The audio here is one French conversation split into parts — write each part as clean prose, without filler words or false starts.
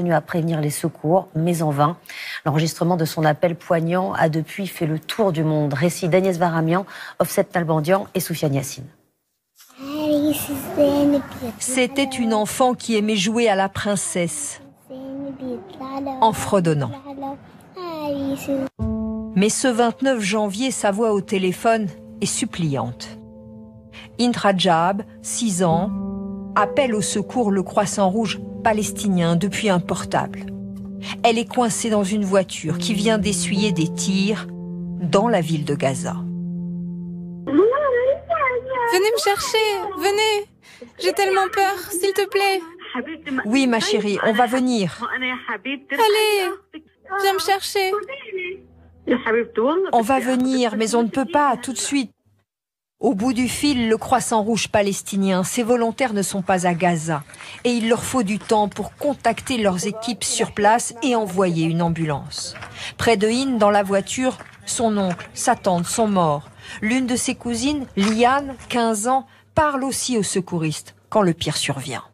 parvenu à prévenir les secours, mais en vain. L'enregistrement de son appel poignant a depuis fait le tour du monde. Récit d'Agnès Varamian, Ofsep Nalbandian et Soufiane Yassine. C'était une enfant qui aimait jouer à la princesse, en fredonnant. Mais ce 29 janvier, sa voix au téléphone est suppliante. Int Rajab, 6 ans, appelle au secours le Croissant Rouge palestinien depuis un portable. Elle est coincée dans une voiture qui vient d'essuyer des tirs dans la ville de Gaza. Venez me chercher, venez. J'ai tellement peur, s'il te plaît. Oui, ma chérie, on va venir. Allez, viens me chercher. On va venir, mais on ne peut pas tout de suite. Au bout du fil, le Croissant Rouge palestinien, ses volontaires ne sont pas à Gaza. Et il leur faut du temps pour contacter leurs équipes sur place et envoyer une ambulance. Près de Hind, dans la voiture, son oncle, sa tante sont morts. L'une de ses cousines, Liane, 15 ans, parle aussi aux secouristes quand le pire survient.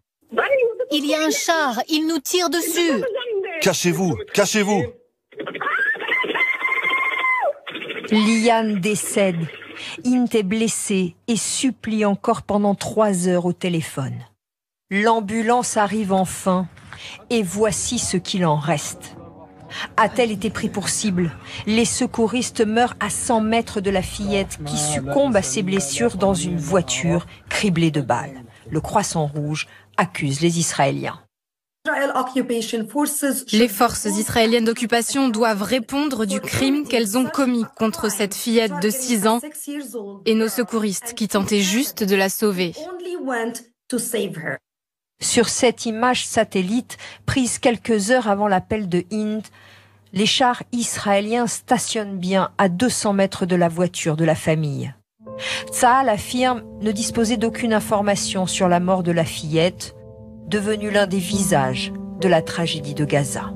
Il y a un char, il nous tire dessus. Cachez-vous, cachez-vous. Liane décède. Int est blessé et supplie encore pendant 3 heures au téléphone. L'ambulance arrive enfin et voici ce qu'il en reste. A-t-elle été pris pour cible? Les secouristes meurent à 100 mètres de la fillette qui succombe à ses blessures dans une voiture criblée de balles. Le Croissant Rouge accuse les Israéliens. Les forces israéliennes d'occupation doivent répondre du crime qu'elles ont commis contre cette fillette de 6 ans et nos secouristes qui tentaient juste de la sauver. Sur cette image satellite, prise quelques heures avant l'appel de Hind, les chars israéliens stationnent bien à 200 mètres de la voiture de la famille. Tsahal affirme ne disposer d'aucune information sur la mort de la fillette, devenue l'un des visages de la tragédie de Gaza.